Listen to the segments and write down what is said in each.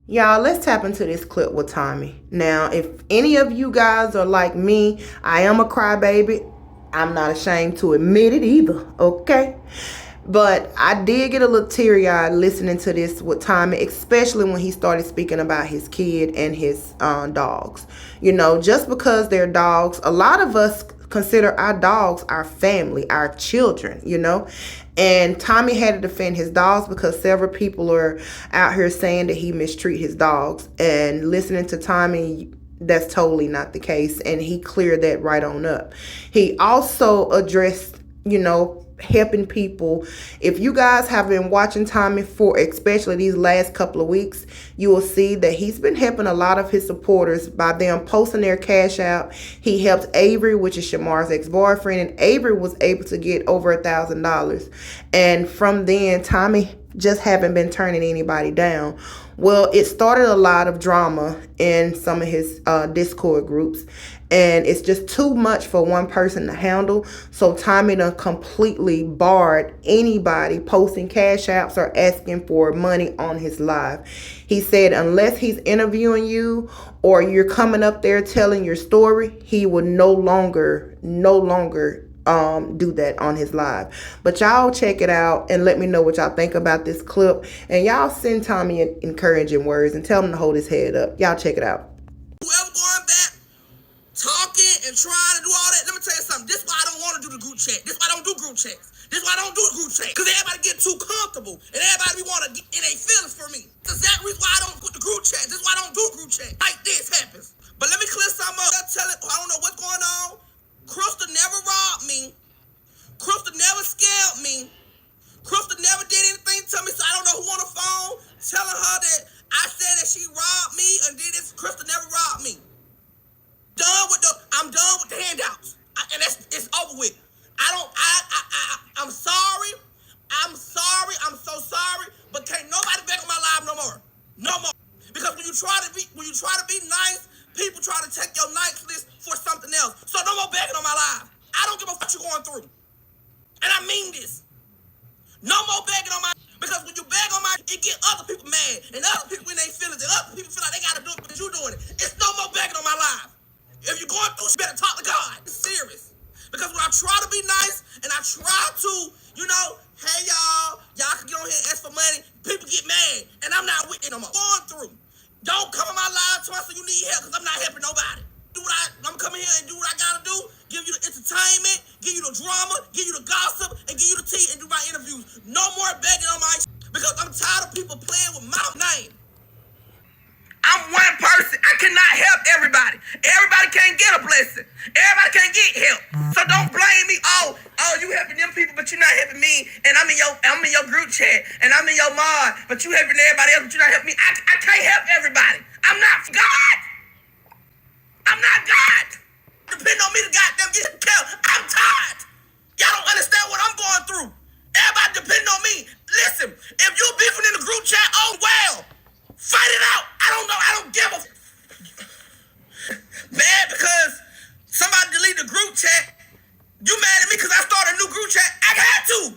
Y'all, let's tap into this clip with Tommy. Now, if any of you guys are like me, I am a crybaby. I'm not ashamed to admit it either, okay? But I did get a little teary-eyed listening to this with Tommy, especially when he started speaking about his kid and his dogs. You know, just because they're dogs, a lot of us consider our dogs our family, our children, you know. And Tommy had to defend his dogs because several people are out here saying that he mistreat his dogs. And listening to Tommy, that's totally not the case. And he cleared that right on up. He also addressed, you know, helping people. If you guys have been watching Tommy for especially these last couple of weeks, you will see that he's been helping a lot of his supporters by them posting their cash out. He helped Avery, which is Shamar's ex-boyfriend, and Avery was able to get over $1,000. And from then, Tommy just haven't been turning anybody down. Well, it started a lot of drama in some of his Discord groups, and it's just too much for one person to handle. So Tommy done completely barred anybody posting cash apps or asking for money on his live. He said unless he's interviewing you or you're coming up there telling your story, he will no longer do that on his live. But y'all check it out and let me know what y'all think about this clip. And y'all send Tommy encouraging words and tell him to hold his head up. Y'all check it out. Whoever going back, talking and trying to do all that, let me tell you something. This is why I don't want to do the group chat. This is why I don't do group chats. This is why I don't do group chat. Because everybody get too comfortable and everybody want to get in their feelings for me. That's the reason why I don't put the group chat. This is why I don't do group chat. Like this happens. But let me clear something up. Tell it, I don't know what's going on. Crystal never robbed me. Crystal never scared me. Crystal never did anything to me, so I don't know who on the phone telling her that I said that she robbed me and did this. Crystal never robbed me. I'm done with the handouts, and it's over with. I'm sorry. I'm sorry. I'm so sorry, but can't nobody back on my live no more. No more. Because when you try to be nice, people try to take your nice list for something else. So no more begging on my live. I don't give a fuck what you're going through. And I mean this. No more begging on my, because when you beg on my, it get other people mad, and other people in their feelings, and other people feel like they gotta do it because you're doing it. It's no more begging on my live. If you're going through, you better talk to God. It's serious. Because when I try to be nice, and I try to, you know, hey y'all can get on here and ask for money, people get mad, and I'm not with it no more. Going through. Don't come on my live to us so you need help, because I'm not helping nobody. I'm coming here and do what I gotta do, give you the entertainment, give you the drama, give you the gossip, and give you the tea and do my interviews. No more begging on my because I'm tired of people playing with my name. I'm one person. I cannot help everybody. Everybody can't get a blessing. Everybody can't get help. So don't blame me. Oh, you helping them people, but you're not helping me. And I'm in your group chat, and I'm in your mod, but you helping everybody else, but you're not helping me. I can't help everybody. I'm not God. I'm not God. Depend on me to goddamn get help. I'm tired. Y'all don't understand what I'm going through. Everybody depend on me. Listen, if you beefing in the group chat, oh well. Fight it out. I don't know. I don't give a mad because somebody deleted the group chat. You mad at me because I started a new group chat? I had to.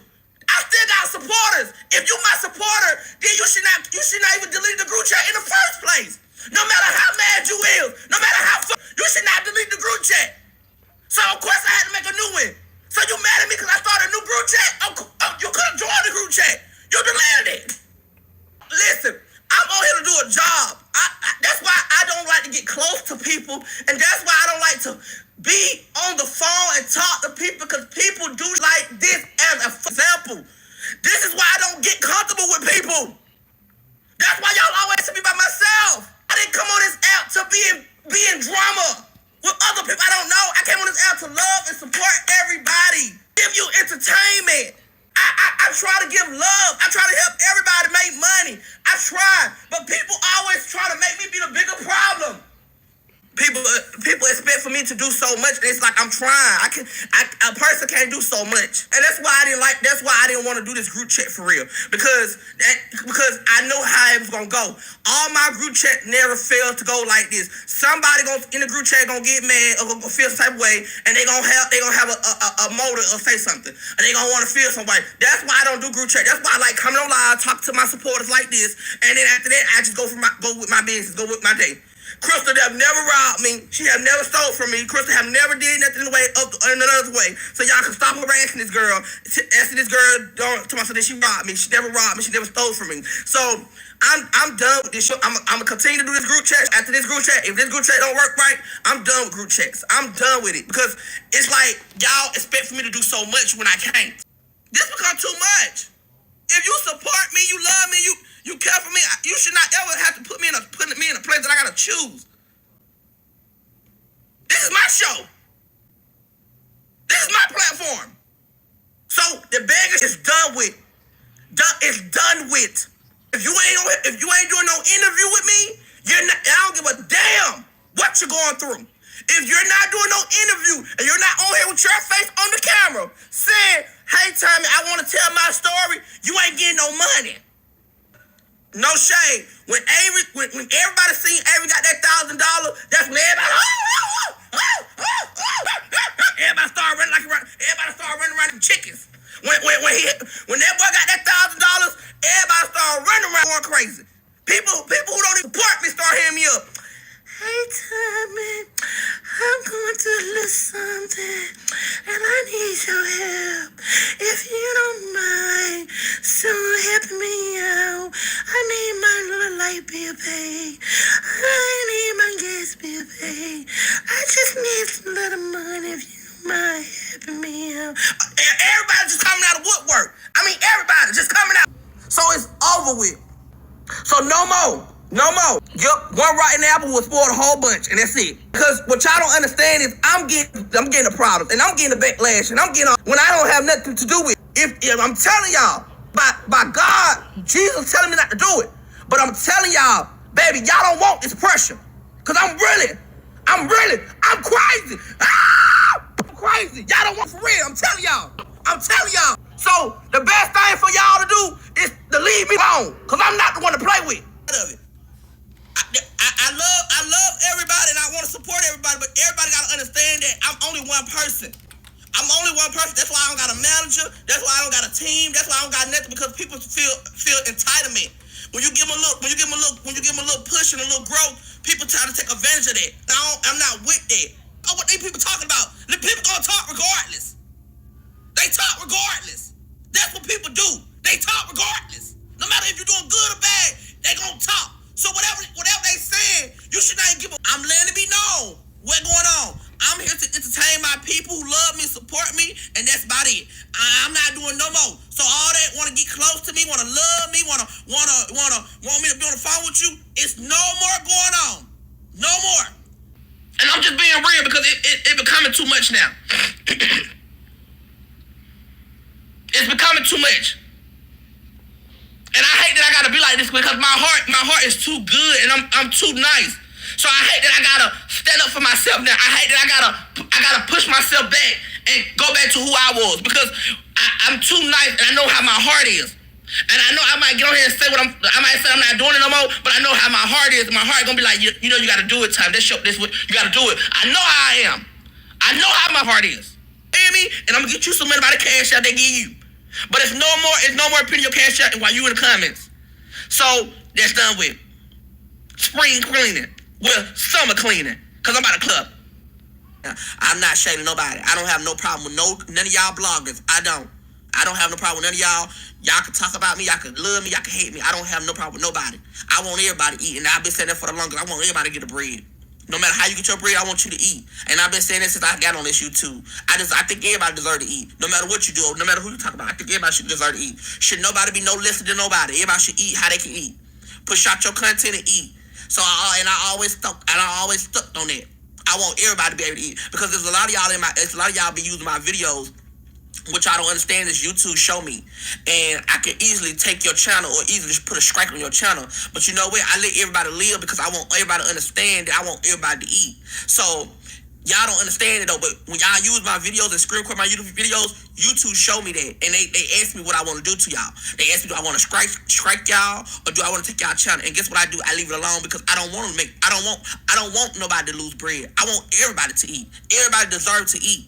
I still got supporters. If you my supporter, then you should not even delete the group chat in the first place. No matter how mad you is, no matter how you should not delete the group chat. So of course I had to make a new one. So you mad at me because I started a new group chat? You could have joined the group chat. You deleted it. Listen, I'm on here to do a job. That's why I don't like to get close to people, and that's why I don't like to be on the phone and talk to people, because people do like this as an example. This is why I don't get comfortable with people. That's why y'all always see me by myself. I didn't come on this app to be in drama with other people I don't know. I came on this app to love and support everybody. Give you entertainment. I try to give love. I try to help everybody make money. I try. But people always try to make me be the bigger problem. People expect for me me to do so much. And it's like I'm trying. A person can't do so much, and that's why I didn't want to do this group chat for real, because I know how it was gonna go. All my group chat never failed to go like this. Somebody in the group chat gonna get mad or gonna feel some type of way, and they gonna have a motive or say something, and they gonna want to feel some way. That's why I don't do group chat. That's why I like coming on live, talk to my supporters like this, and then after that I just go with my business, go with my day. Crystal have never robbed me. She have never stole from me. Crystal have never did nothing in another way. So y'all can stop harassing this girl. Asking this girl to myself that she robbed me. She never robbed me. She never stole from me. So I'm done with this show. I'm gonna continue to do this group chat. After this group chat, if this group chat don't work right, I'm done with group chats. I'm done with it, because it's like y'all expect for me to do so much when I can't. This become too much. If you support me, you love me, you care for me, you should not ever have to put me in a place that I gotta choose. This is my show. This is my platform. So the begging is done with. It's done with. If you ain't doing no interview with me, I don't give a damn what you're going through. If you're not doing no interview and you're not on here with your face on the camera saying, "Hey Tommy, I want to tell my story," you ain't getting no money. No shade. When everybody seen Avery got that $1,000, that's when everybody started running everybody started running around them chickens. When that boy got that $1,000, everybody started running around going crazy. People who don't even support me start hitting me up. "Hey Tommy, I'm going to lose something and I need your help. If you don't mind, so help me out. I need my little light bill paid. I need my gas bill paid. I just need some little money if you don't mind helping me out." Everybody just coming out of woodwork. I mean, everybody just coming out. So it's over with. So no more. Yup, one rotten apple will spoil a whole bunch, and that's it. Because what y'all don't understand is I'm getting the problems, and I'm getting the backlash, and I'm getting when I don't have nothing to do with it. If I'm telling y'all, by God, Jesus telling me not to do it. But I'm telling y'all, baby, y'all don't want this pressure. Because I'm crazy. I'm crazy. Y'all don't want for real. I'm telling y'all. So the best thing for y'all to do is to leave me alone. Because I'm not the one to play with. I love everybody and I want to support everybody, but everybody got to understand that I'm only one person. That's why I don't got a manager. That's why I don't got a team. That's why I don't got nothing, because people feel entitlement. When you give them a little push and a little growth, people try to take advantage of that. I'm not with that. Oh, what they people talking about? The people gonna talk regardless. They talk regardless. That's what people do. They talk regardless. No matter if you're doing good or bad, they gonna talk. So whatever they saying, you should not give a. I'm letting it be known what's going on. I'm here to entertain my people who love me, support me, and that's about it. I'm not doing no more. So all that want to get close to me, want to love me, want me to be on the phone with you, it's no more going on. No more. And I'm just being real, because it becoming too much now. It's becoming too much. And I hate that I gotta be like this, because my heart is too good and I'm too nice. So I hate that I gotta stand up for myself now. I hate that I gotta push myself back and go back to who I was, because I'm too nice and I know how my heart is. And I know I might get on here and say I might say I'm not doing it no more, but I know how my heart is. My heart gonna be like, you know, you gotta do it, Tom. This what you gotta do it. I know how I am. I know how my heart is. You hear me? And I'm gonna get you some money by the cash out they give you. But it's no more putting your cash out while you in the comments. So that's done with. Spring cleaning. Well, summer cleaning. Cause I'm about to club. I'm not shading nobody. I don't have no problem with none of y'all bloggers. I don't have no problem with none of y'all. Y'all can talk about me, y'all can love me, y'all can hate me. I don't have no problem with nobody. I want everybody to eat, and I've been saying that for the longest. I want everybody to get a bread. No matter how you get your bread, I want you to eat. And I've been saying that since I got on this YouTube. I think everybody deserves to eat. No matter what you do, no matter who you talk about, I think everybody should deserve to eat. Should nobody be no less than nobody. Everybody should eat how they can eat. Push out your content and eat. So I always stuck on that. I want everybody to be able to eat, because there's a lot of y'all be using my videos, which I don't understand is YouTube show me. And I can easily take your channel or easily just put a strike on your channel. But you know what? I let everybody live because I want everybody to understand that I want everybody to eat. So Y'all don't understand it though, but when y'all use my videos and screen record my YouTube videos, YouTube show me that, and they ask me what I want to do to y'all. They ask me, do I want to strike y'all, or do I want to take y'all channel? And guess what I do? I leave it alone because I don't want nobody to lose bread. I want everybody to eat. Everybody deserves to eat.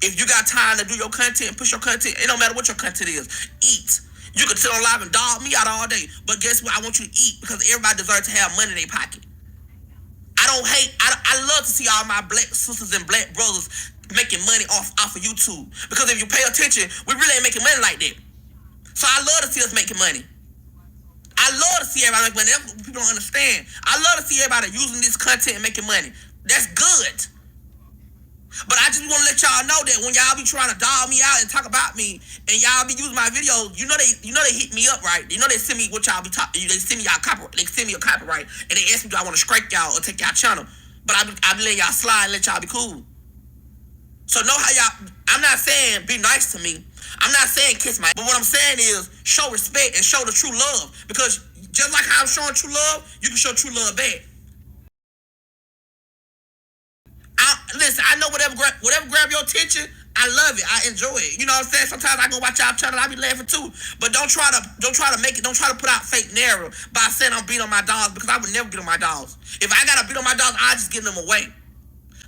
If you got time to do your content and push your content, it don't matter what your content is. Eat. You can sit on live and dog me out all day, but guess what? I want you to eat because everybody deserves to have money in their pocket. I don't hate. I love to see all my black sisters and black brothers making money off of YouTube. Because if you pay attention, we really ain't making money like that. So I love to see us making money. I love to see everybody making money. That's what people don't understand. I love to see everybody using this content and making money. That's good. But I just want to let y'all know that when y'all be trying to dog me out and talk about me, and y'all be using my videos, you know they hit me up, right? You know they send me what y'all be talking. They send me y'all copyright. They send me a copyright, and they ask me, do I want to strike y'all or take y'all channel? But I be letting y'all slide and let y'all be cool. So know how y'all. I'm not saying be nice to me. I'm not saying kiss my. But what I'm saying is show respect and show the true love. Because just like how I'm showing true love, you can show true love back. Listen, I know whatever grab your attention, I love it. I enjoy it. You know what I'm saying? Sometimes I go watch y'all channel, I be laughing too. But don't try to put out fake narrative by saying I'm beating on my dogs, because I would never beat on my dogs. If I gotta beat on my dogs, I just give them away.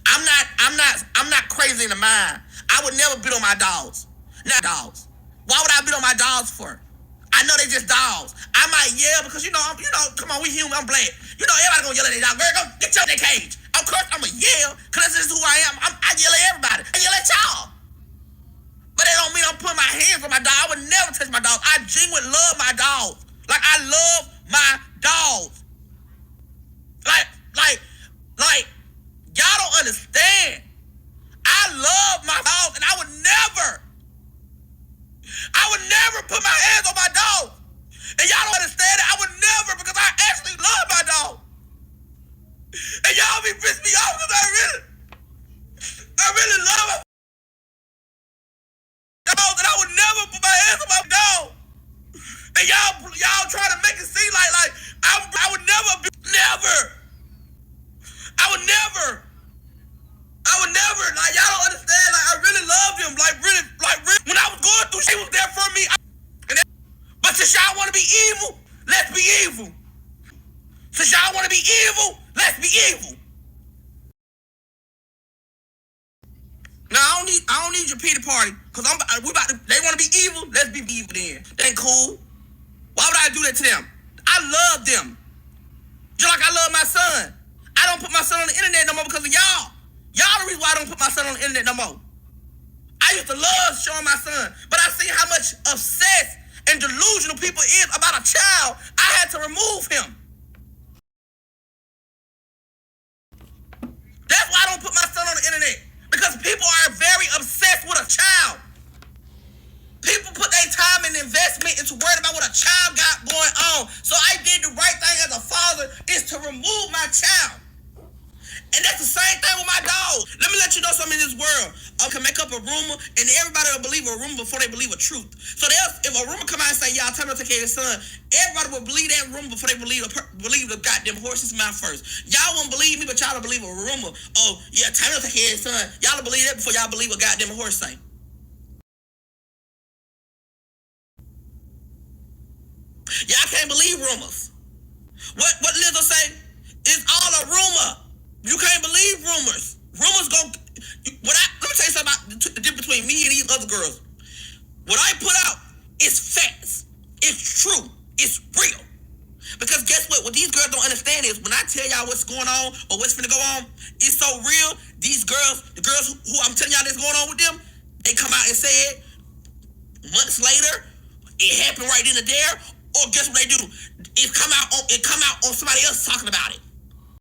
I'm not crazy in the mind. I would never beat on my dogs. Not dogs. Why would I beat on my dogs for? I know they just dogs. I might yell because come on, we human, I'm black. Everybody gonna yell at their dog. Girl, go get your in their cage. Of course I'ma yell, because this is who I am. I yell at everybody. I yell at y'all. But that don't mean I'm putting my hands on my dog. I would never touch my dog. I genuinely love my dogs. Like I love my dogs. Like y'all don't understand. I love my dogs, and I would never put my hands on my dog. And y'all don't understand it. I would never, because I actually love my dog. And y'all be pissing me off because I really love my dog, and I would never put my hands on my dog. And y'all try to make it seem like I would never. Like y'all don't understand. Like I really love him. Like really. When I was going through, she was there for me. But since y'all want to be evil, let's be evil. Since y'all want to be evil, let's be evil. Now I don't need your pity party, because they want to be evil. Let's be evil then. That ain't cool. Why would I do that to them? I love them. Just like I love my son. I don't put my son on the internet no more because of y'all. Y'all the reason why I don't put my son on the internet no more. I used to love showing my son, but I see how much obsessed and delusional people is about a child. I had to remove him. That's why I don't put my son on the internet, because people are very obsessed with a child. People put their time and investment into worrying about what a child got going on. So I did the right thing as a father, is to remove my child. And that's the same thing with my dog. Let me let you know something in this world. I can make up a rumor, and everybody will believe a rumor before they believe a truth. So if a rumor come out and say, y'all tell me to take care of your son, everybody will believe that rumor before they believe the goddamn horse's mouth first. Y'all won't believe me, but y'all will believe a rumor. Oh, yeah, tell me to take care of your son. Y'all will believe that before y'all believe a goddamn horse say. Y'all can't believe rumors. What Lizzo say? It's all a rumor. You can't believe rumors. Rumors let me tell you something about the difference between me and these other girls. What I put out is facts. It's true. It's real. Because guess what? What these girls don't understand is when I tell y'all what's going on or what's finna go on, it's so real. These girls, the girls who I'm telling y'all that's going on with them, they come out and say it. Months later, it happened right then and there. Or guess what they do? It come out on somebody else talking about it.